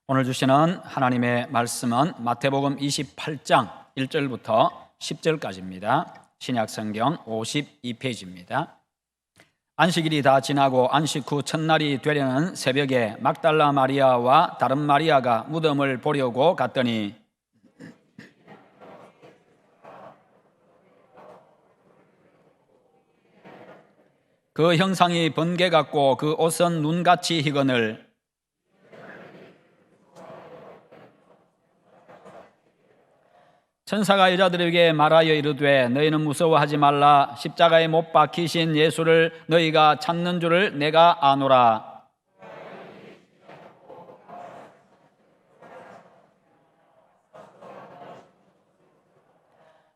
오늘 주시는 하나님의 말씀은 마태복음 28장 1절부터 10절까지입니다. 신약성경 52페이지입니다. 안식일이 다 지나고 안식 후 첫날이 되려는 새벽에 막달라 마리아와 다른 마리아가 무덤을 보려고 갔더니 그 형상이 번개 같고 그 옷은 눈같이 희거늘 천사가 여자들에게 말하여 이르되 너희는 무서워하지 말라. 십자가에 못 박히신 예수를 너희가 찾는 줄을 내가 아노라.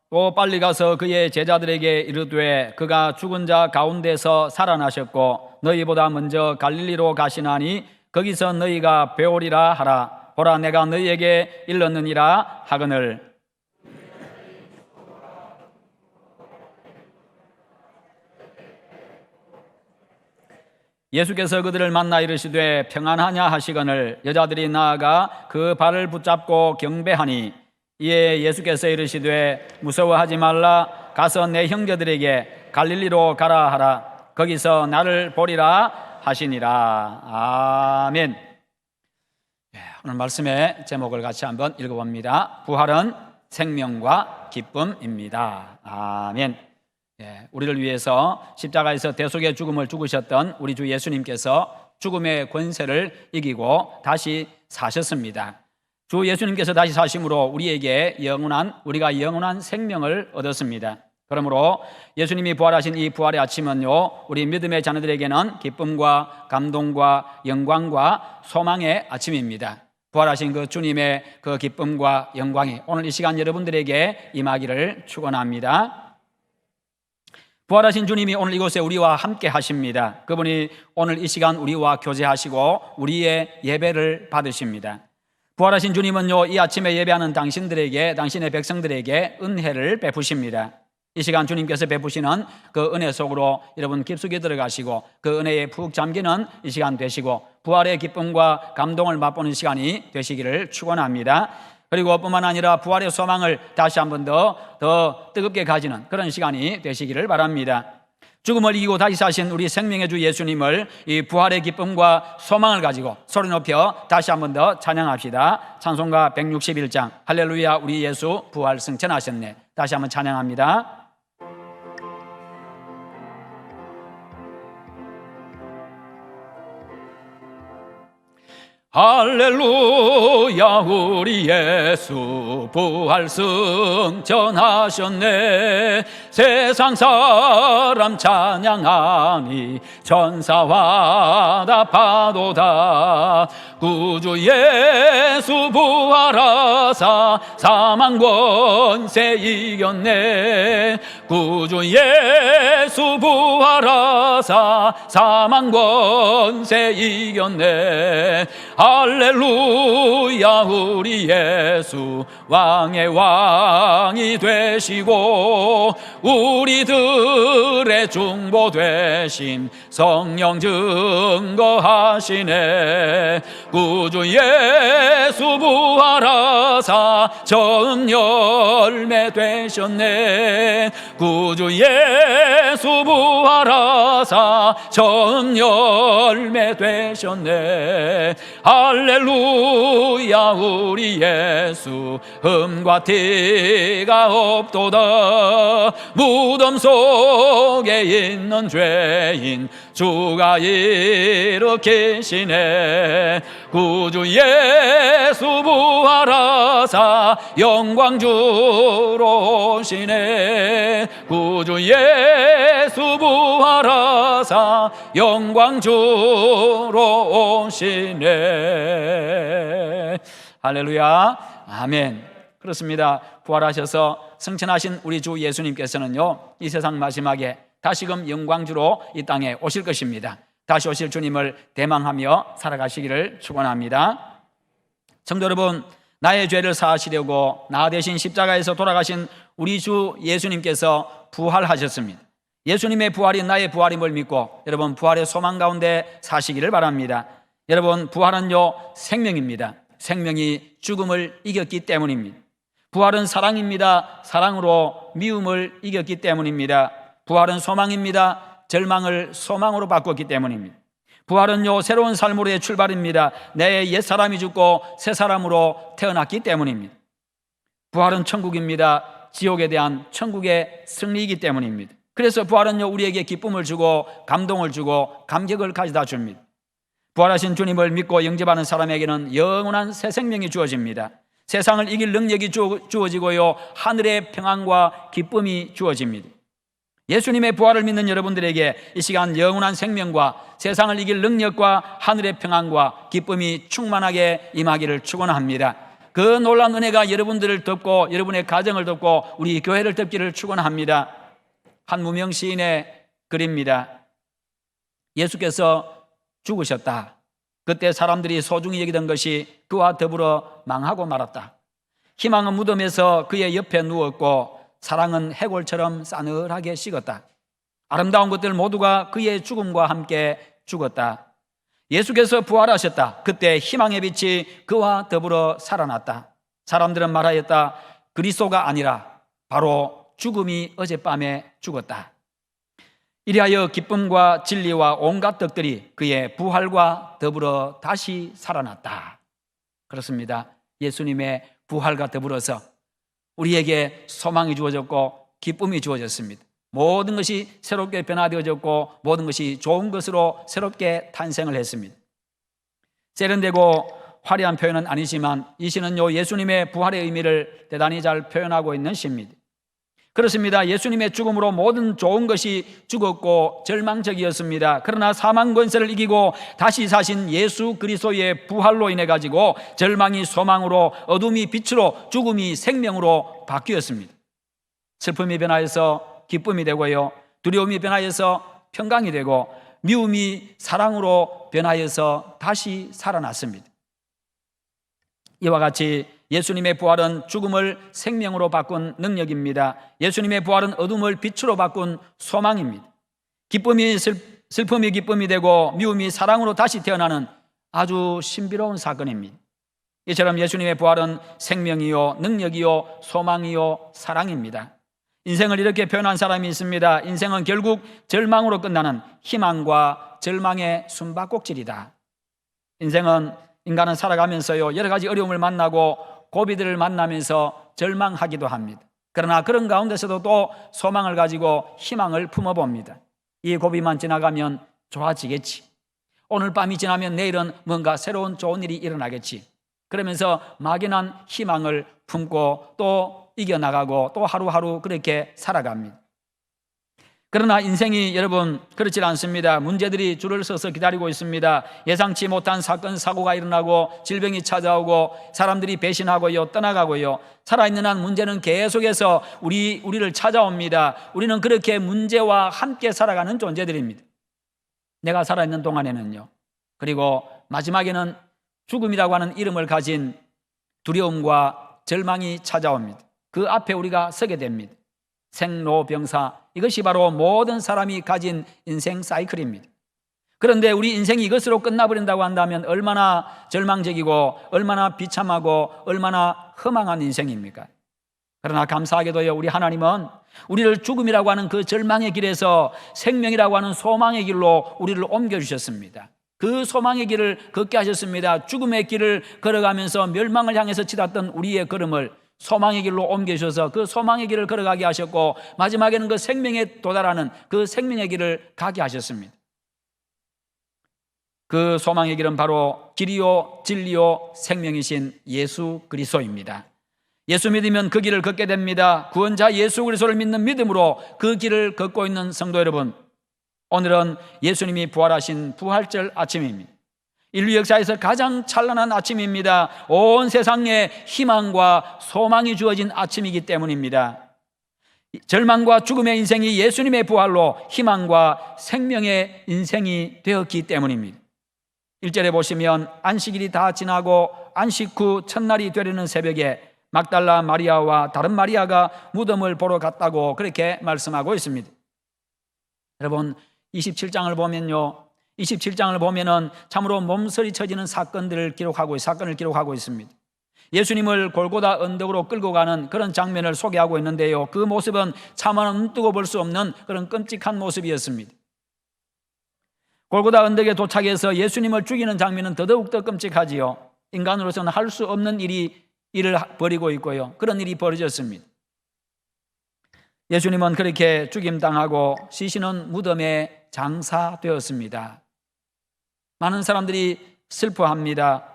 또 빨리 가서 그의 제자들에게 이르되 그가 죽은 자 가운데서 살아나셨고 너희보다 먼저 갈릴리로 가시나니 거기서 너희가 배우리라 하라. 보라, 내가 너희에게 일렀느니라 하거늘. 예수께서 그들을 만나 이르시되 평안하냐 하시거늘 여자들이 나아가 그 발을 붙잡고 경배하니 이에 예수께서 이르시되 무서워하지 말라. 가서 내 형제들에게 갈릴리로 가라 하라. 거기서 나를 보리라 하시니라. 아멘. 오늘 말씀의 제목을 같이 한번 읽어봅니다. 부활은 생명과 기쁨입니다. 아멘. 우리를 위해서 십자가에서 대속의 죽음을 죽으셨던 우리 주 예수님께서 죽음의 권세를 이기고 다시 사셨습니다. 주 예수님께서 다시 사심으로 우리가 영원한 생명을 얻었습니다. 그러므로 예수님이 부활하신 이 부활의 아침은요, 우리 믿음의 자녀들에게는 기쁨과 감동과 영광과 소망의 아침입니다. 부활하신 그 주님의 그 기쁨과 영광이 오늘 이 시간 여러분들에게 임하기를 축원합니다. 부활하신 주님이 오늘 이곳에 우리와 함께 하십니다. 그분이 오늘 이 시간 우리와 교제하시고 우리의 예배를 받으십니다. 부활하신 주님은요, 이 아침에 예배하는 당신들에게, 당신의 백성들에게 은혜를 베푸십니다. 이 시간 주님께서 베푸시는 그 은혜 속으로 여러분 깊숙이 들어가시고 그 은혜에 푹 잠기는 이 시간 되시고 부활의 기쁨과 감동을 맛보는 시간이 되시기를 축원합니다. 그리고 뿐만 아니라 부활의 소망을 다시 한 번 더 뜨겁게 가지는 그런 시간이 되시기를 바랍니다. 죽음을 이기고 다시 사신 우리 생명의 주 예수님을 이 부활의 기쁨과 소망을 가지고 소리 높여 다시 한 번 더 찬양합시다. 찬송가 161장 할렐루야 우리 예수 부활 승천하셨네. 다시 한 번 찬양합니다. 할렐루야 우리 예수 부활 승천하셨네. 세상 사람 찬양하니 천사와 다 파도다. 구주 예수 부활하사 사망 권세 이겼네. 구주 예수 부활하사 사망 권세 이겼네. 할렐루야 우리 예수 왕의 왕이 되시고 우리들의 중보 되심 성령 증거하시네. 구주 예수 부활하사 처음 열매 되셨네. 구주 예수 부활하사 처음 열매 되셨네. 할렐루야 우리 예수 흠과 티가 없도다. 무덤 속에 있는 죄인 주가 일으키시네. 구주 예수 부활하사 영광주로 오시네. 구주 예수 부활하사 영광주로 오시네. 할렐루야 아멘. 그렇습니다. 부활하셔서 승천하신 우리 주 예수님께서는요, 이 세상 마지막에 다시금 영광주로 이 땅에 오실 것입니다. 다시 오실 주님을 대망하며 살아가시기를 축원합니다. 성도 여러분, 나의 죄를 사하시려고 나 대신 십자가에서 돌아가신 우리 주 예수님께서 부활하셨습니다. 예수님의 부활이 나의 부활임을 믿고 여러분 부활의 소망 가운데 사시기를 바랍니다. 여러분 부활은요 생명입니다. 생명이 죽음을 이겼기 때문입니다. 부활은 사랑입니다. 사랑으로 미움을 이겼기 때문입니다. 부활은 소망입니다. 절망을 소망으로 바꿨기 때문입니다. 부활은요, 새로운 삶으로의 출발입니다. 내 옛사람이 죽고 새 사람으로 태어났기 때문입니다. 부활은 천국입니다. 지옥에 대한 천국의 승리이기 때문입니다. 그래서 부활은요, 우리에게 기쁨을 주고 감동을 주고 감격을 가져다 줍니다. 부활하신 주님을 믿고 영접하는 사람에게는 영원한 새 생명이 주어집니다. 세상을 이길 능력이 주어지고요, 하늘의 평안과 기쁨이 주어집니다. 예수님의 부활을 믿는 여러분들에게 이 시간 영원한 생명과 세상을 이길 능력과 하늘의 평안과 기쁨이 충만하게 임하기를 축원합니다. 그 놀라운 은혜가 여러분들을 덮고 여러분의 가정을 덮고 우리 교회를 덮기를 축원합니다. 한 무명 시인의 글입니다. 예수께서 죽으셨다. 그때 사람들이 소중히 여기던 것이 그와 더불어 망하고 말았다. 희망은 무덤에서 그의 옆에 누웠고 사랑은 해골처럼 싸늘하게 식었다. 아름다운 것들 모두가 그의 죽음과 함께 죽었다. 예수께서 부활하셨다. 그때 희망의 빛이 그와 더불어 살아났다. 사람들은 말하였다. 그리스도가 아니라 바로 죽음이 어젯밤에 죽었다. 이리하여 기쁨과 진리와 온갖 덕들이 그의 부활과 더불어 다시 살아났다. 그렇습니다. 예수님의 부활과 더불어서 우리에게 소망이 주어졌고 기쁨이 주어졌습니다. 모든 것이 새롭게 변화되어졌고 모든 것이 좋은 것으로 새롭게 탄생을 했습니다. 세련되고 화려한 표현은 아니지만 이 시는요, 예수님의 부활의 의미를 대단히 잘 표현하고 있는 시입니다. 그렇습니다. 예수님의 죽음으로 모든 좋은 것이 죽었고 절망적이었습니다. 그러나 사망 권세를 이기고 다시 사신 예수 그리스도의 부활로 인해 가지고 절망이 소망으로, 어둠이 빛으로, 죽음이 생명으로 바뀌었습니다. 슬픔이 변하여서 기쁨이 되고요, 두려움이 변하여서 평강이 되고 미움이 사랑으로 변하여서 다시 살아났습니다. 이와 같이 예수님의 부활은 죽음을 생명으로 바꾼 능력입니다. 예수님의 부활은 어둠을 빛으로 바꾼 소망입니다. 기쁨이 슬픔이 기쁨이 되고 미움이 사랑으로 다시 태어나는 아주 신비로운 사건입니다. 이처럼 예수님의 부활은 생명이요, 능력이요, 소망이요, 사랑입니다. 인생을 이렇게 표현한 사람이 있습니다. 인생은 결국 절망으로 끝나는 희망과 절망의 숨바꼭질이다. 인간은 살아가면서요, 여러 가지 어려움을 만나고 고비들을 만나면서 절망하기도 합니다. 그러나 그런 가운데서도 또 소망을 가지고 희망을 품어봅니다. 이 고비만 지나가면 좋아지겠지. 오늘 밤이 지나면 내일은 뭔가 새로운 좋은 일이 일어나겠지. 그러면서 막연한 희망을 품고 또 이겨나가고 또 하루하루 그렇게 살아갑니다. 그러나 인생이 여러분 그렇지 않습니다. 문제들이 줄을 서서 기다리고 있습니다. 예상치 못한 사건 사고가 일어나고 질병이 찾아오고 사람들이 배신하고요, 떠나가고요, 살아있는 한 문제는 계속해서 우리를 찾아옵니다. 우리는 그렇게 문제와 함께 살아가는 존재들입니다. 내가 살아있는 동안에는요. 그리고 마지막에는 죽음이라고 하는 이름을 가진 두려움과 절망이 찾아옵니다. 그 앞에 우리가 서게 됩니다. 생로병사, 이것이 바로 모든 사람이 가진 인생 사이클입니다. 그런데 우리 인생이 이것으로 끝나버린다고 한다면 얼마나 절망적이고 얼마나 비참하고 얼마나 허망한 인생입니까? 그러나 감사하게도요, 우리 하나님은 우리를 죽음이라고 하는 그 절망의 길에서 생명이라고 하는 소망의 길로 우리를 옮겨주셨습니다. 그 소망의 길을 걷게 하셨습니다. 죽음의 길을 걸어가면서 멸망을 향해서 치닫던 우리의 걸음을 소망의 길로 옮겨주셔서 그 소망의 길을 걸어가게 하셨고 마지막에는 그 생명에 도달하는 그 생명의 길을 가게 하셨습니다. 그 소망의 길은 바로 길이요 진리요 생명이신 예수 그리스도입니다. 예수 믿으면 그 길을 걷게 됩니다. 구원자 예수 그리스도를 믿는 믿음으로 그 길을 걷고 있는 성도 여러분, 오늘은 예수님이 부활하신 부활절 아침입니다. 인류 역사에서 가장 찬란한 아침입니다. 온 세상에 희망과 소망이 주어진 아침이기 때문입니다. 절망과 죽음의 인생이 예수님의 부활로 희망과 생명의 인생이 되었기 때문입니다. 1절에 보시면 안식일이 다 지나고 안식 후 첫날이 되려는 새벽에 막달라 마리아와 다른 마리아가 무덤을 보러 갔다고 그렇게 말씀하고 있습니다. 여러분 27장을 보면요, 27장을 보면은 참으로 몸서리 쳐지는 사건을 기록하고 있습니다. 예수님을 골고다 언덕으로 끌고 가는 그런 장면을 소개하고 있는데요, 그 모습은 차마 눈뜨고 볼 수 없는 그런 끔찍한 모습이었습니다. 골고다 언덕에 도착해서 예수님을 죽이는 장면은 더더욱더 끔찍하지요. 인간으로서는 할 수 없는 일을 벌이고 있고요, 그런 일이 벌어졌습니다. 예수님은 그렇게 죽임당하고 시신은 무덤에 장사되었습니다. 많은 사람들이 슬퍼합니다.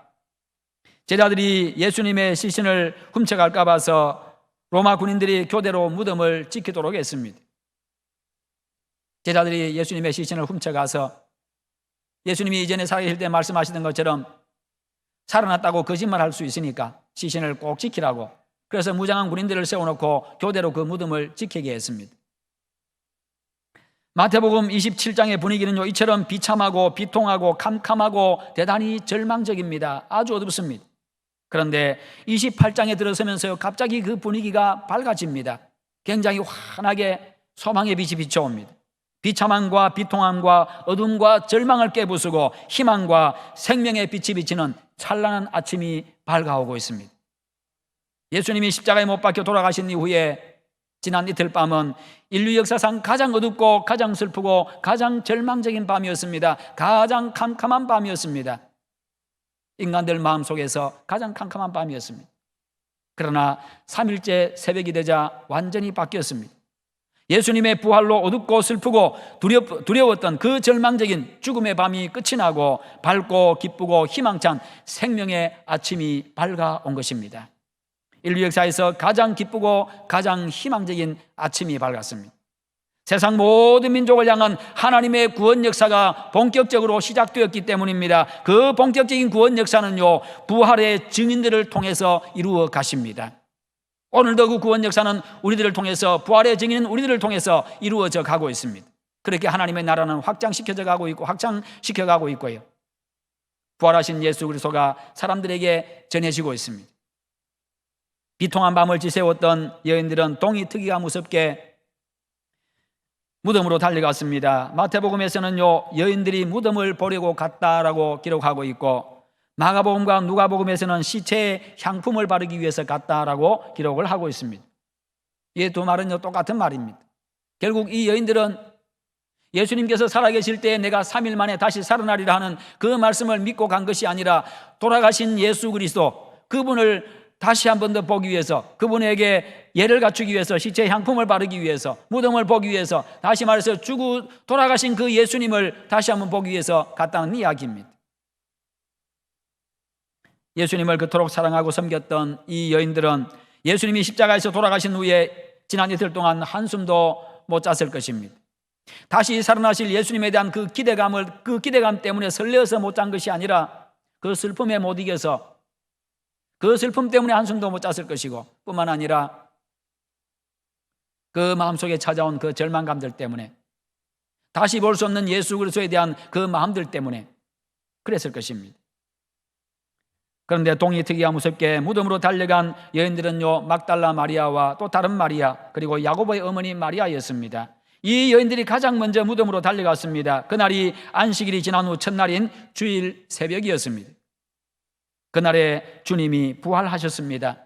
제자들이 예수님의 시신을 훔쳐갈까 봐서 로마 군인들이 교대로 무덤을 지키도록 했습니다. 제자들이 예수님의 시신을 훔쳐가서 예수님이 이전에 살아계실 때 말씀하시던 것처럼 살아났다고 거짓말할 수 있으니까 시신을 꼭 지키라고, 그래서 무장한 군인들을 세워놓고 교대로 그 무덤을 지키게 했습니다. 마태복음 27장의 분위기는요, 이처럼 비참하고 비통하고 캄캄하고 대단히 절망적입니다. 아주 어둡습니다. 그런데 28장에 들어서면서요, 갑자기 그 분위기가 밝아집니다. 굉장히 환하게 소망의 빛이 비춰옵니다. 비참함과 비통함과 어둠과 절망을 깨부수고 희망과 생명의 빛이 비치는 찬란한 아침이 밝아오고 있습니다. 예수님이 십자가에 못 박혀 돌아가신 이후에 지난 이틀 밤은 인류 역사상 가장 어둡고 가장 슬프고 가장 절망적인 밤이었습니다. 가장 캄캄한 밤이었습니다. 인간들 마음속에서 가장 캄캄한 밤이었습니다. 그러나 3일째 새벽이 되자 완전히 바뀌었습니다. 예수님의 부활로 어둡고 슬프고 두려웠던 그 절망적인 죽음의 밤이 끝이 나고 밝고 기쁘고 희망찬 생명의 아침이 밝아온 것입니다. 인류 역사에서 가장 기쁘고 가장 희망적인 아침이 밝았습니다. 세상 모든 민족을 향한 하나님의 구원 역사가 본격적으로 시작되었기 때문입니다. 그 본격적인 구원 역사는요, 부활의 증인들을 통해서 이루어 가십니다. 오늘도 그 구원 역사는 우리들을 통해서, 부활의 증인은 우리들을 통해서 이루어져 가고 있습니다. 그렇게 하나님의 나라는 확장시켜 가고 있고요, 부활하신 예수 그리스도가 사람들에게 전해지고 있습니다. 비통한 밤을 지새웠던 여인들은 동이 트기가 무섭게 무덤으로 달려갔습니다. 마태복음에서는요, 여인들이 무덤을 보려고 갔다라고 기록하고 있고, 마가복음과 누가복음에서는 시체에 향품을 바르기 위해서 갔다라고 기록을 하고 있습니다. 이 두 말은요, 똑같은 말입니다. 결국 이 여인들은 예수님께서 살아계실 때 내가 3일 만에 다시 살아나리라 하는 그 말씀을 믿고 간 것이 아니라, 돌아가신 예수 그리스도, 그분을 다시 한 번 더 보기 위해서, 그분에게 예를 갖추기 위해서, 시체에 향품을 바르기 위해서, 무덤을 보기 위해서, 다시 말해서 돌아가신 그 예수님을 다시 한번 보기 위해서 갔다는 이야기입니다. 예수님을 그토록 사랑하고 섬겼던 이 여인들은 예수님이 십자가에서 돌아가신 후에 지난 이틀 동안 한숨도 못 잤을 것입니다. 다시 살아나실 예수님에 대한 그 기대감 때문에 설레어서 못 잔 것이 아니라, 그 슬픔에 못 이겨서 그 슬픔 때문에 한숨도 못 잤을 것이고, 뿐만 아니라 그 마음속에 찾아온 그 절망감들 때문에, 다시 볼 수 없는 예수 그리스도에 대한 그 마음들 때문에 그랬을 것입니다. 그런데 동이 특이가 무섭게 무덤으로 달려간 여인들은요, 막달라 마리아와 또 다른 마리아, 그리고 야고보의 어머니 마리아였습니다. 이 여인들이 가장 먼저 무덤으로 달려갔습니다. 그날이 안식일이 지난 후 첫날인 주일 새벽이었습니다. 그날에 주님이 부활하셨습니다.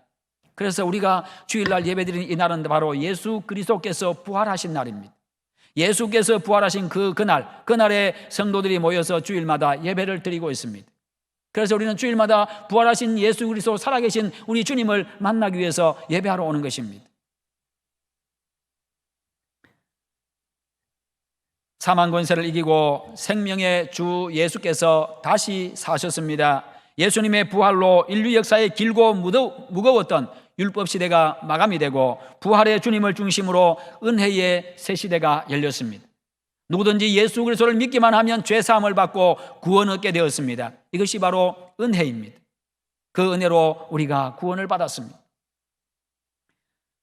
그래서 우리가 주일날 예배드리는 이 날은 바로 예수 그리스도께서 부활하신 날입니다. 예수께서 부활하신 그날에 성도들이 모여서 주일마다 예배를 드리고 있습니다. 그래서 우리는 주일마다 부활하신 예수 그리스도, 살아계신 우리 주님을 만나기 위해서 예배하러 오는 것입니다. 사망 권세를 이기고 생명의 주 예수께서 다시 사셨습니다. 예수님의 부활로 인류 역사의 길고 무거웠던 율법 시대가 마감이 되고, 부활의 주님을 중심으로 은혜의 새 시대가 열렸습니다. 누구든지 예수 그리스도를 믿기만 하면 죄 사함을 받고 구원 얻게 되었습니다. 이것이 바로 은혜입니다. 그 은혜로 우리가 구원을 받았습니다.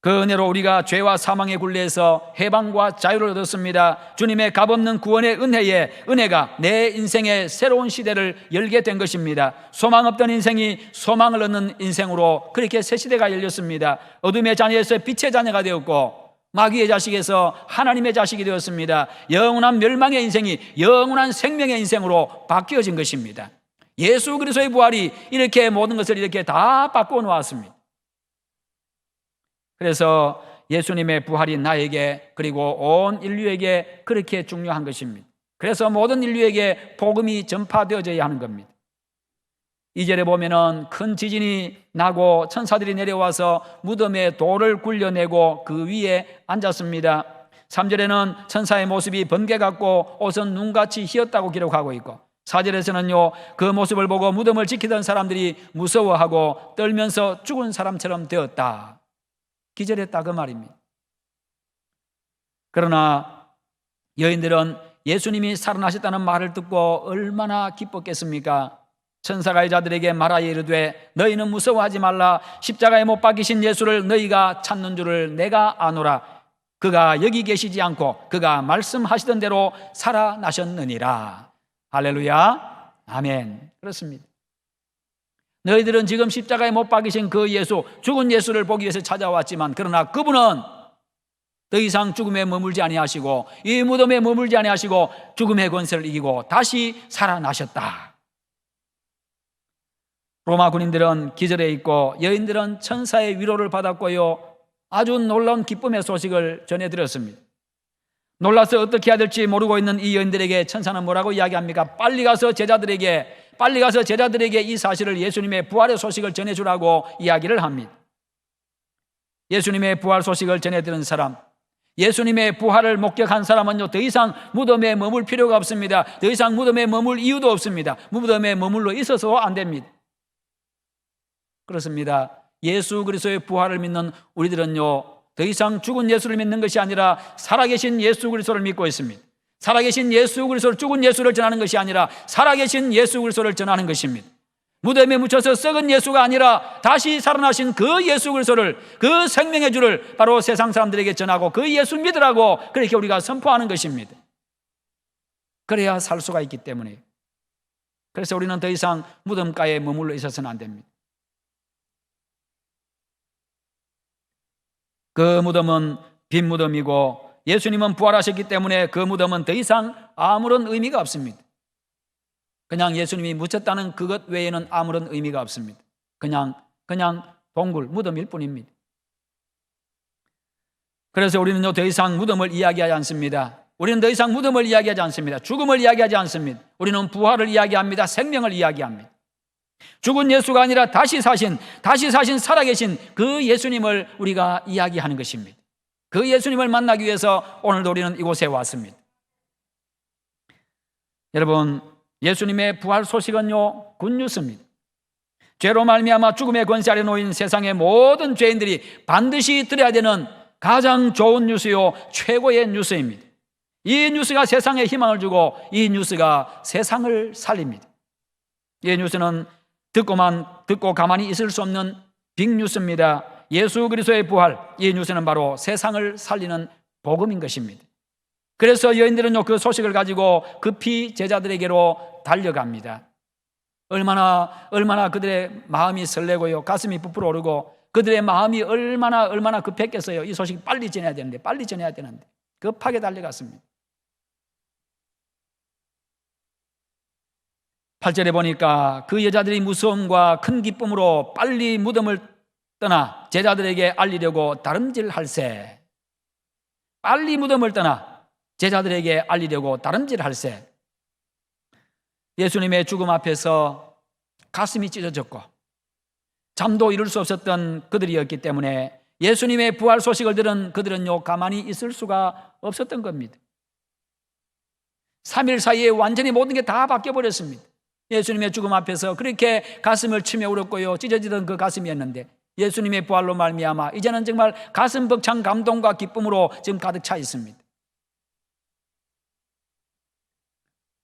그 은혜로 우리가 죄와 사망의 굴레에서 해방과 자유를 얻었습니다. 주님의 값없는 구원의 은혜가 내 인생의 새로운 시대를 열게 된 것입니다. 소망 없던 인생이 소망을 얻는 인생으로 그렇게 새 시대가 열렸습니다. 어둠의 자녀에서 빛의 자녀가 되었고, 마귀의 자식에서 하나님의 자식이 되었습니다. 영원한 멸망의 인생이 영원한 생명의 인생으로 바뀌어진 것입니다. 예수 그리스도의 부활이 이렇게 모든 것을 이렇게 다 바꾸어 놓았습니다. 그래서 예수님의 부활이 나에게 그리고 온 인류에게 그렇게 중요한 것입니다. 그래서 모든 인류에게 복음이 전파되어져야 하는 겁니다. 2절에 보면은 큰 지진이 나고 천사들이 내려와서 무덤에 돌을 굴려내고 그 위에 앉았습니다. 3절에는 천사의 모습이 번개 같고 옷은 눈같이 휘었다고 기록하고 있고 4절에서는요 그 모습을 보고 무덤을 지키던 사람들이 무서워하고 떨면서 죽은 사람처럼 되었다, 기절했다 그 말입니다. 그러나 여인들은 예수님이 살아나셨다는 말을 듣고 얼마나 기뻤겠습니까? 천사가 여자들에게 말하여 이르되 너희는 무서워하지 말라. 십자가에 못 박히신 예수를 너희가 찾는 줄을 내가 아노라. 그가 여기 계시지 않고 그가 말씀하시던 대로 살아나셨느니라. 할렐루야, 아멘. 그렇습니다. 너희들은 지금 십자가에 못 박히신 그 예수, 죽은 예수를 보기 위해서 찾아왔지만 그러나 그분은 더 이상 죽음에 머물지 아니하시고 이 무덤에 머물지 아니하시고 죽음의 권세를 이기고 다시 살아나셨다. 로마 군인들은 기절해 있고 여인들은 천사의 위로를 받았고요 아주 놀라운 기쁨의 소식을 전해드렸습니다. 놀라서 어떻게 해야 될지 모르고 있는 이 여인들에게 천사는 뭐라고 이야기합니까? 빨리 가서 제자들에게 이 사실을, 예수님의 부활의 소식을 전해주라고 이야기를 합니다. 예수님의 부활 소식을 전해들은 사람, 예수님의 부활을 목격한 사람은요 더 이상 무덤에 머물 필요가 없습니다. 더 이상 무덤에 머물 이유도 없습니다. 무덤에 머물러 있어서 안 됩니다. 그렇습니다. 예수 그리스도의 부활을 믿는 우리들은요 더 이상 죽은 예수를 믿는 것이 아니라 살아계신 예수 그리스도를 믿고 있습니다. 살아계신 예수 그리스도를, 죽은 예수를 전하는 것이 아니라 살아계신 예수 그리스도를 전하는 것입니다. 무덤에 묻혀서 썩은 예수가 아니라 다시 살아나신 그 예수 그리스도를, 그 생명의 주를 바로 세상 사람들에게 전하고 그 예수 믿으라고 그렇게 우리가 선포하는 것입니다. 그래야 살 수가 있기 때문에. 그래서 우리는 더 이상 무덤가에 머물러 있어서는 안 됩니다. 그 무덤은 빈 무덤이고 예수님은 부활하셨기 때문에 그 무덤은 더 이상 아무런 의미가 없습니다. 그냥 예수님이 묻혔다는 그것 외에는 아무런 의미가 없습니다. 그냥 동굴, 무덤일 뿐입니다. 그래서 우리는요 더 이상 무덤을 이야기하지 않습니다. 우리는 더 이상 무덤을 이야기하지 않습니다. 죽음을 이야기하지 않습니다. 우리는 부활을 이야기합니다. 생명을 이야기합니다. 죽은 예수가 아니라 다시 사신 살아계신 그 예수님을 우리가 이야기하는 것입니다. 그 예수님을 만나기 위해서 오늘도 우리는 이곳에 왔습니다. 여러분, 예수님의 부활 소식은요 굿뉴스입니다. 죄로 말미암아 죽음의 권세 아래 놓인 세상의 모든 죄인들이 반드시 들어야 되는 가장 좋은 뉴스요 최고의 뉴스입니다. 이 뉴스가 세상에 희망을 주고 이 뉴스가 세상을 살립니다. 이 뉴스는 듣고 가만히 있을 수 없는 빅뉴스입니다. 예수 그리스도의 부활, 이 뉴스는 바로 세상을 살리는 복음인 것입니다. 그래서 여인들은요 그 소식을 가지고 급히 제자들에게로 달려갑니다. 얼마나 그들의 마음이 설레고요 가슴이 부풀어 오르고 그들의 마음이 얼마나 급했겠어요. 이 소식 빨리 전해야 되는데 급하게 달려갔습니다. 8절에 보니까 그 여자들이 무서움과 큰 기쁨으로 빨리 무덤을 떠나 제자들에게 알리려고 다름질할세. 빨리 무덤을 떠나 제자들에게 알리려고 다름질할세. 예수님의 죽음 앞에서 가슴이 찢어졌고 잠도 이룰 수 없었던 그들이었기 때문에 예수님의 부활 소식을 들은 그들은요 가만히 있을 수가 없었던 겁니다. 3일 사이에 완전히 모든 게 다 바뀌어버렸습니다. 예수님의 죽음 앞에서 그렇게 가슴을 치며 울었고요 찢어지던 그 가슴이었는데 예수님의 부활로 말미암아 이제는 정말 가슴 벅찬 감동과 기쁨으로 지금 가득 차 있습니다.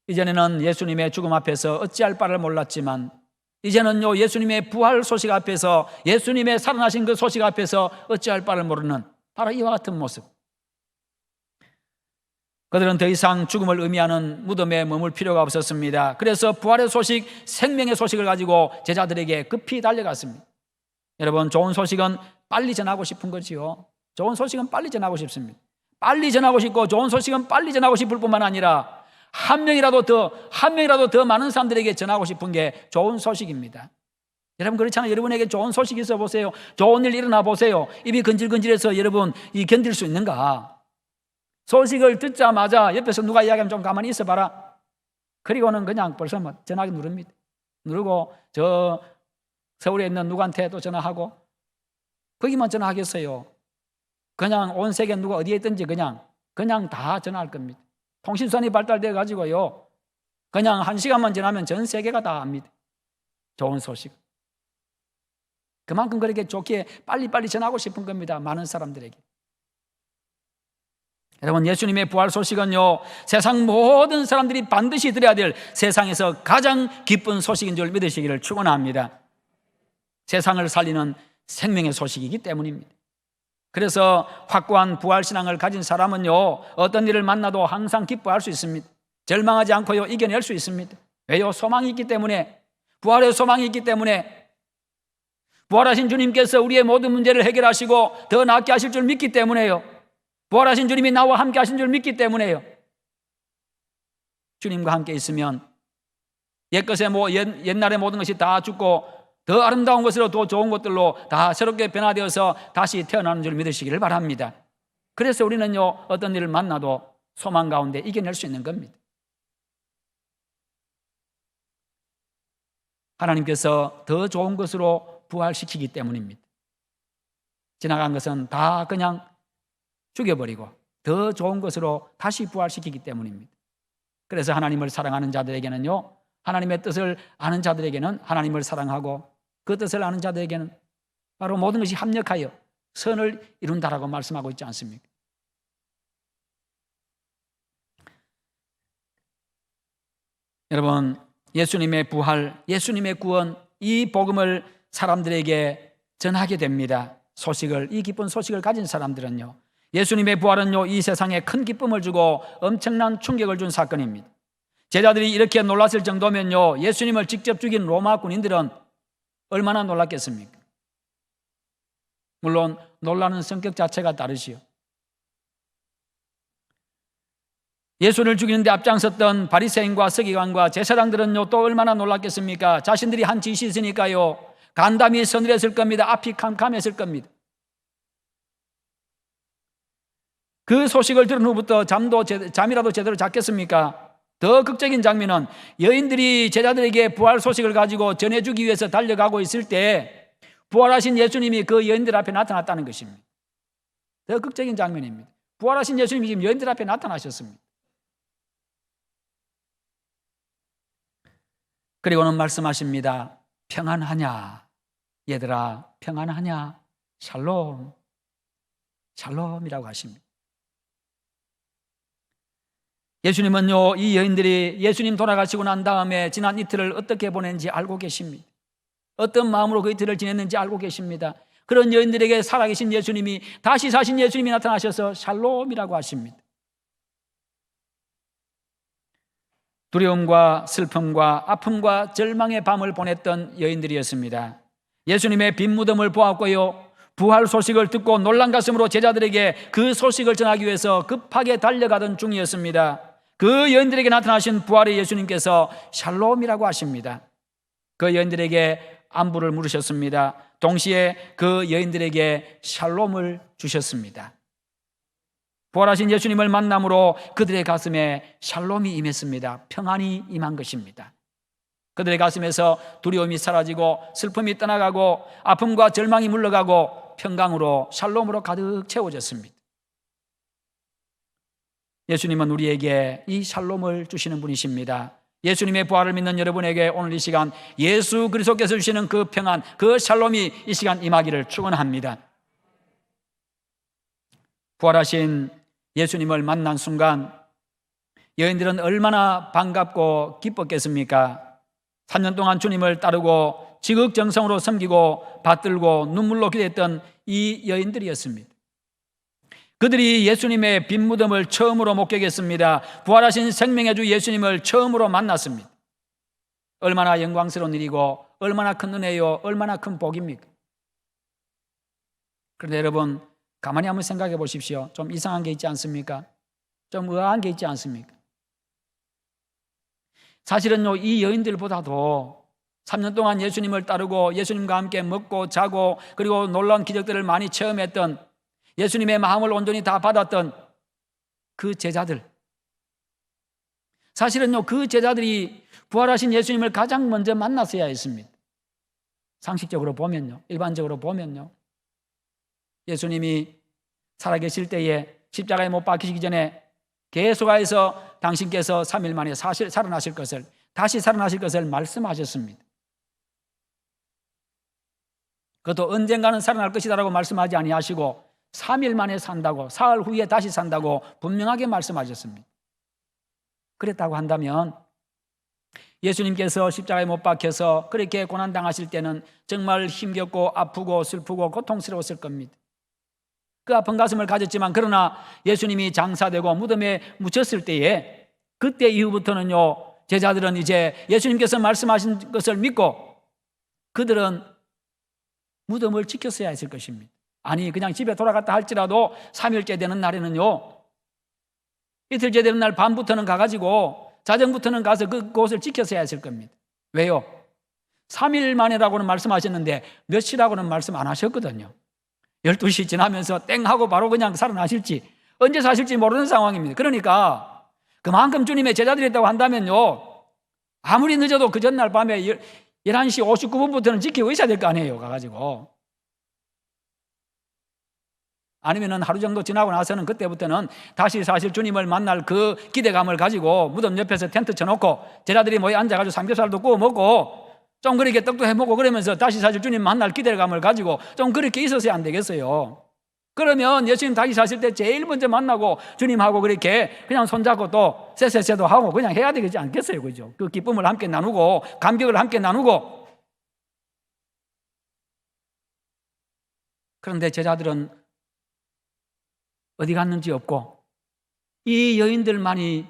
이전에는 예수님의 죽음 앞에서 어찌할 바를 몰랐지만 이제는요 예수님의 부활 소식 앞에서, 예수님의 살아나신 그 소식 앞에서 어찌할 바를 모르는 바로 이와 같은 모습. 그들은 더 이상 죽음을 의미하는 무덤에 머물 필요가 없었습니다. 그래서 부활의 소식, 생명의 소식을 가지고 제자들에게 급히 달려갔습니다. 여러분, 좋은 소식은 빨리 전하고 싶은 거지요. 좋은 소식은 빨리 전하고 싶습니다. 빨리 전하고 싶고 좋은 소식은 빨리 전하고 싶을 뿐만 아니라 한 명이라도 더 많은 사람들에게 전하고 싶은 게 좋은 소식입니다. 여러분 그렇잖아요. 여러분에게 좋은 소식이 있어 보세요. 좋은 일 일어나 보세요. 입이 근질근질해서 여러분 이 견딜 수 있는가? 소식을 듣자마자 옆에서 누가 이야기하면 좀 가만히 있어 봐라. 그리고는 그냥 벌써 뭐 전화기 누릅니다. 누르고 저 서울에 있는 누구한테 또 전화하고 거기만 전화하겠어요. 그냥 온 세계 누가 어디에 있든지 그냥 다 전화할 겁니다. 통신선이 발달돼 가지고요. 그냥 1시간만 지나면 전 세계가 다 압니다. 좋은 소식. 그만큼 그렇게 좋게 빨리빨리 전하고 싶은 겁니다. 많은 사람들에게. 여러분 예수님의 부활 소식은요 세상 모든 사람들이 반드시 들어야 될 세상에서 가장 기쁜 소식인 줄 믿으시기를 축원합니다. 세상을 살리는 생명의 소식이기 때문입니다. 그래서 확고한 부활신앙을 가진 사람은요 어떤 일을 만나도 항상 기뻐할 수 있습니다. 절망하지 않고요 이겨낼 수 있습니다. 왜요? 소망이 있기 때문에, 부활의 소망이 있기 때문에, 부활하신 주님께서 우리의 모든 문제를 해결하시고 더 낫게 하실 줄 믿기 때문에요. 부활하신 주님이 나와 함께 하신 줄 믿기 때문에요. 주님과 함께 있으면 옛날의 모든 것이 다 죽고 더 아름다운 것으로 더 좋은 것들로 다 새롭게 변화되어서 다시 태어나는 줄 믿으시기를 바랍니다. 그래서 우리는요 어떤 일을 만나도 소망 가운데 이겨낼 수 있는 겁니다. 하나님께서 더 좋은 것으로 부활시키기 때문입니다. 지나간 것은 다 그냥 죽여버리고 더 좋은 것으로 다시 부활시키기 때문입니다. 그래서 하나님을 사랑하는 자들에게는요 하나님의 뜻을 아는 자들에게는 하나님을 사랑하고 그 뜻을 아는 자들에게는 바로 모든 것이 합력하여 선을 이룬다라고 말씀하고 있지 않습니까? 여러분 예수님의 부활, 예수님의 구원, 이 복음을 사람들에게 전하게 됩니다. 소식을, 이 기쁜 소식을 가진 사람들은요 예수님의 부활은요 이 세상에 큰 기쁨을 주고 엄청난 충격을 준 사건입니다. 제자들이 이렇게 놀랐을 정도면요 예수님을 직접 죽인 로마 군인들은 얼마나 놀랐겠습니까? 물론 놀라는 성격 자체가 다르시요. 예수를 죽이는데 앞장섰던 바리새인과 서기관과 제사장들은요 또 얼마나 놀랐겠습니까? 자신들이 한 짓이 있으니까요 간담이 서늘했을 겁니다. 앞이 캄캄했을 겁니다. 그 소식을 들은 후부터 잠이라도 제대로 잤겠습니까? 더 극적인 장면은 여인들이 제자들에게 부활 소식을 가지고 전해주기 위해서 달려가고 있을 때 부활하신 예수님이 그 여인들 앞에 나타났다는 것입니다. 더 극적인 장면입니다. 부활하신 예수님이 지금 여인들 앞에 나타나셨습니다. 그리고는 말씀하십니다. 평안하냐? 얘들아 평안하냐? 샬롬, 샬롬이라고 하십니다. 예수님은요 이 여인들이 예수님 돌아가시고 난 다음에 지난 이틀을 어떻게 보냈는지 알고 계십니다. 어떤 마음으로 그 이틀을 지냈는지 알고 계십니다. 그런 여인들에게 살아계신 예수님이, 다시 사신 예수님이 나타나셔서 샬롬이라고 하십니다. 두려움과 슬픔과 아픔과 절망의 밤을 보냈던 여인들이었습니다. 예수님의 빈 무덤을 보았고요 부활 소식을 듣고 놀란 가슴으로 제자들에게 그 소식을 전하기 위해서 급하게 달려가던 중이었습니다. 그 여인들에게 나타나신 부활의 예수님께서 샬롬이라고 하십니다. 그 여인들에게 안부를 물으셨습니다. 동시에 그 여인들에게 샬롬을 주셨습니다. 부활하신 예수님을 만남으로 그들의 가슴에 샬롬이 임했습니다. 평안이 임한 것입니다. 그들의 가슴에서 두려움이 사라지고 슬픔이 떠나가고 아픔과 절망이 물러가고 평강으로 샬롬으로 가득 채워졌습니다. 예수님은 우리에게 이 샬롬을 주시는 분이십니다. 예수님의 부활을 믿는 여러분에게 오늘 이 시간 예수 그리스도께서 주시는 그 평안, 그 샬롬이 이 시간 임하기를 축원합니다. 부활하신 예수님을 만난 순간 여인들은 얼마나 반갑고 기뻤겠습니까? 3년 동안 주님을 따르고 지극정성으로 섬기고 받들고 눈물로 기도했던 이 여인들이었습니다. 그들이 예수님의 빈 무덤을 처음으로 목격했습니다. 부활하신 생명의 주 예수님을 처음으로 만났습니다. 얼마나 영광스러운 일이고 얼마나 큰 은혜요, 얼마나 큰 복입니까? 그런데 여러분, 가만히 한번 생각해 보십시오. 좀 이상한 게 있지 않습니까? 좀 의아한 게 있지 않습니까? 사실은요, 이 여인들보다도 3년 동안 예수님을 따르고 예수님과 함께 먹고 자고 그리고 놀라운 기적들을 많이 체험했던, 예수님의 마음을 온전히 다 받았던 그 제자들, 사실은요 그 제자들이 부활하신 예수님을 가장 먼저 만났어야 했습니다. 상식적으로 보면요, 일반적으로 보면요, 예수님이 살아계실 때에 십자가에 못 박히시기 전에 계속해서 당신께서 3일 만에 살아나실 것을, 다시 살아나실 것을 말씀하셨습니다. 그것도 언젠가는 살아날 것이다라고 말씀하지 아니하시고 3일 만에 산다고, 사흘 후에 다시 산다고 분명하게 말씀하셨습니다. 그랬다고 한다면 예수님께서 십자가에 못 박혀서 그렇게 고난당하실 때는 정말 힘겹고 아프고 슬프고 고통스러웠을 겁니다. 그 아픈 가슴을 가졌지만, 그러나 예수님이 장사되고 무덤에 묻혔을 때에 그때 이후부터는요, 제자들은 이제 예수님께서 말씀하신 것을 믿고 그들은 무덤을 지켰어야 했을 것입니다. 아니, 그냥 집에 돌아갔다 할지라도 3일째 되는 날에는요, 이틀째 되는 날 밤부터는 가가지고 자정부터는 가서 그곳을 지켰어야 했을 겁니다. 왜요? 3일 만이라고는 말씀하셨는데 몇 시라고는 말씀 안 하셨거든요. 12시 지나면서 땡 하고 바로 그냥 살아나실지 언제 사실지 모르는 상황입니다. 그러니까 그만큼 주님의 제자들이었다고 한다면요, 아무리 늦어도 그 전날 밤에 11시 59분부터는 지키고 있어야 될 거 아니에요, 가가지고. 아니면은 하루 정도 지나고 나서는 그때부터는 다시 사실 주님을 만날 그 기대감을 가지고 무덤 옆에서 텐트 쳐놓고 제자들이 모여 앉아가지고 삼겹살도 구워 먹고 좀 그렇게 떡도 해먹고 그러면서 다시 사실 주님 만날 기대감을 가지고 좀 그렇게 있었어야 안 되겠어요? 그러면 예수님 다시 사실 때 제일 먼저 만나고 주님하고 그렇게 그냥 손잡고 또 쎄쎄쎄도 하고 그냥 해야 되지 않겠어요? 그죠? 그 기쁨을 함께 나누고 감격을 함께 나누고. 그런데 제자들은 어디 갔는지 없고 이 여인들만이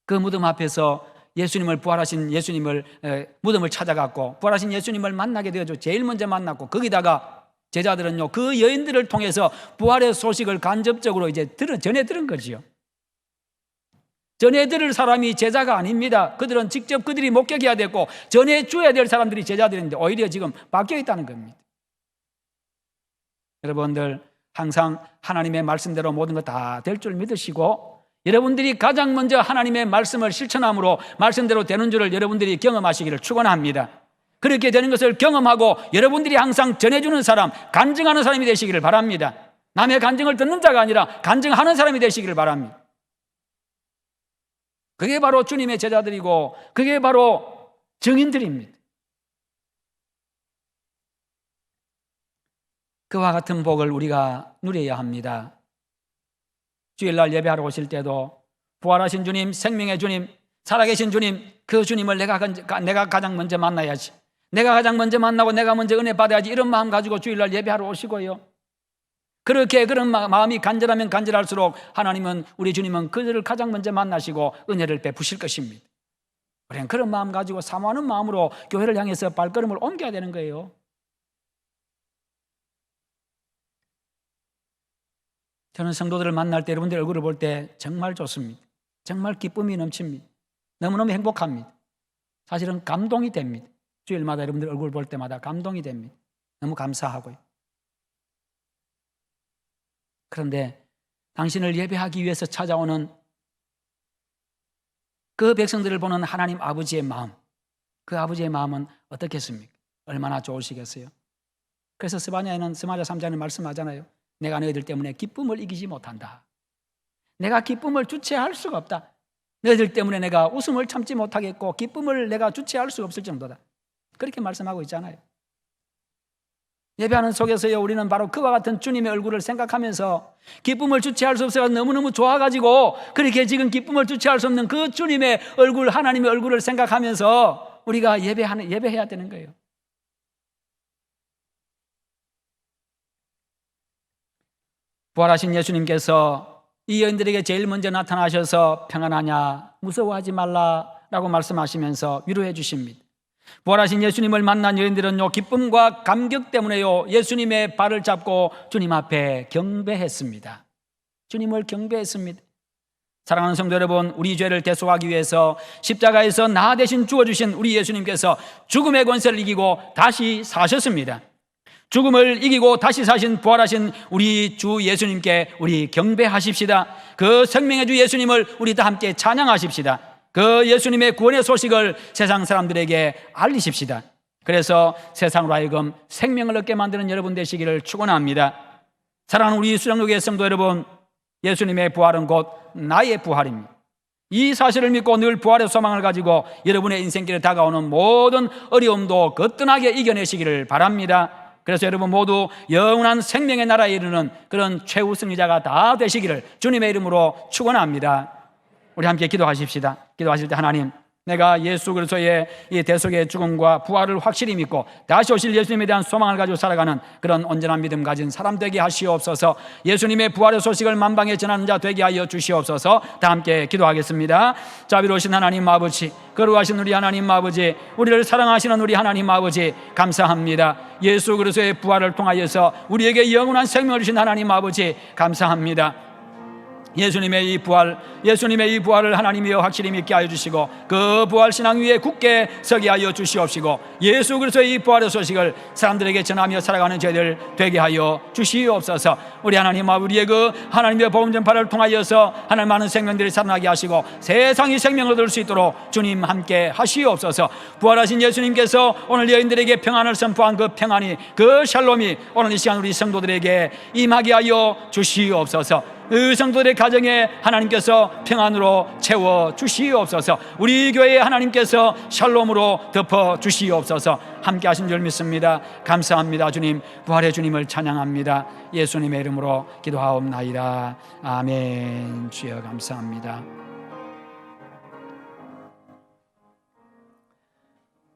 그 무덤 앞에서 예수님을, 부활하신 예수님을, 무덤을 찾아갔고 부활하신 예수님을 만나게 되어서 제일 먼저 만났고, 거기다가 제자들은요 그 여인들을 통해서 부활의 소식을 간접적으로 이제 전해 들은 거지요. 전해 들을 사람이 제자가 아닙니다. 그들은 직접 그들이 목격해야 됐고 전해 줘야 될 사람들이 제자들인데 오히려 지금 바뀌어 있다는 겁니다. 여러분들 항상 하나님의 말씀대로 모든 것 다 될 줄 믿으시고, 여러분들이 가장 먼저 하나님의 말씀을 실천함으로 말씀대로 되는 줄을 여러분들이 경험하시기를 축원합니다. 그렇게 되는 것을 경험하고 여러분들이 항상 전해주는 사람, 간증하는 사람이 되시기를 바랍니다. 남의 간증을 듣는 자가 아니라 간증하는 사람이 되시기를 바랍니다. 그게 바로 주님의 제자들이고 그게 바로 증인들입니다. 그와 같은 복을 우리가 누려야 합니다. 주일날 예배하러 오실 때도 부활하신 주님, 생명의 주님, 살아계신 주님, 그 주님을 내가 가장 먼저 만나야지, 내가 가장 먼저 만나고 내가 먼저 은혜 받아야지, 이런 마음 가지고 주일날 예배하러 오시고요. 그렇게 그런 마음이 간절하면 간절할수록 하나님은, 우리 주님은 그들을 가장 먼저 만나시고 은혜를 베푸실 것입니다. 우리는 그런 마음 가지고 사모하는 마음으로 교회를 향해서 발걸음을 옮겨야 되는 거예요. 저는 성도들을 만날 때, 여러분들 얼굴을 볼 때 정말 좋습니다. 정말 기쁨이 넘칩니다. 너무너무 행복합니다. 사실은 감동이 됩니다. 주일마다 여러분들 얼굴 볼 때마다 감동이 됩니다. 너무 감사하고요. 그런데 당신을 예배하기 위해서 찾아오는 그 백성들을 보는 하나님 아버지의 마음, 그 아버지의 마음은 어떻겠습니까? 얼마나 좋으시겠어요? 그래서 스바냐에는, 스마랴 3장에 말씀하잖아요. 내가 너희들 때문에 기쁨을 이기지 못한다. 내가 기쁨을 주체할 수가 없다. 너희들 때문에 내가 웃음을 참지 못하겠고 기쁨을 내가 주체할 수 없을 정도다. 그렇게 말씀하고 있잖아요. 예배하는 속에서요, 우리는 바로 그와 같은 주님의 얼굴을 생각하면서 기쁨을 주체할 수 없어서 너무너무 좋아가지고 그렇게 지금 기쁨을 주체할 수 없는 그 주님의 얼굴, 하나님의 얼굴을 생각하면서 우리가 예배해야 되는 거예요. 부활하신 예수님께서 이 여인들에게 제일 먼저 나타나셔서 평안하냐, 무서워하지 말라라고 말씀하시면서 위로해 주십니다. 부활하신 예수님을 만난 여인들은요, 기쁨과 감격 때문에요, 예수님의 발을 잡고 주님 앞에 경배했습니다. 주님을 경배했습니다. 사랑하는 성도 여러분, 우리 죄를 대속하기 위해서 십자가에서 나 대신 죽어주신 우리 예수님께서 죽음의 권세를 이기고 다시 사셨습니다. 죽음을 이기고 다시 사신 부활하신 우리 주 예수님께 우리 경배하십시다. 그 생명의 주 예수님을 우리 다 함께 찬양하십시다. 그 예수님의 구원의 소식을 세상 사람들에게 알리십시다. 그래서 세상으로 하여금 생명을 얻게 만드는 여러분 되시기를 축원합니다. 사랑하는 우리 수장로교회 성도 여러분, 예수님의 부활은 곧 나의 부활입니다. 이 사실을 믿고 늘 부활의 소망을 가지고 여러분의 인생길에 다가오는 모든 어려움도 거뜬하게 이겨내시기를 바랍니다. 그래서 여러분 모두 영원한 생명의 나라에 이르는 그런 최후 승리자가 다 되시기를 주님의 이름으로 축원합니다. 우리 함께 기도하십시다. 기도하실 때 하나님, 내가 예수 그리스도의 이 대속의 죽음과 부활을 확실히 믿고 다시 오실 예수님에 대한 소망을 가지고 살아가는 그런 온전한 믿음 가진 사람 되게 하시옵소서. 예수님의 부활의 소식을 만방에 전하는 자 되게 하여 주시옵소서. 다 함께 기도하겠습니다. 자비로우신 하나님 아버지, 거룩하신 우리 하나님 아버지, 우리를 사랑하시는 우리 하나님 아버지, 감사합니다. 예수 그리스도의 부활을 통하여서 우리에게 영원한 생명을 주신 하나님 아버지, 감사합니다. 예수님의 이 부활을 하나님이여 확실히 믿게 하여 주시고 그 부활 신앙 위에 굳게 서게 하여 주시옵시고 예수 그리스도의 이 부활의 소식을 사람들에게 전하며 살아가는 저희들 되게 하여 주시옵소서. 우리 하나님, 우리의 그 하나님의 복음 전파를 통하여서 하나님 많은 생명들이 살아나게 하시고 세상이 생명을 얻을 수 있도록 주님 함께 하시옵소서. 부활하신 예수님께서 오늘 여인들에게 평안을 선포한 그 평안이, 그 샬롬이 오늘 이 시간 우리 성도들에게 임하게 하여 주시옵소서. 그 성도들의 가정에 하나님께서 평안으로 채워 주시옵소서. 우리 교회에 하나님께서 샬롬으로 덮어 주시옵소서. 함께 하신 줄 믿습니다. 감사합니다. 주님, 부활의 주님을 찬양합니다. 예수님의 이름으로 기도하옵나이다. 아멘. 주여 감사합니다.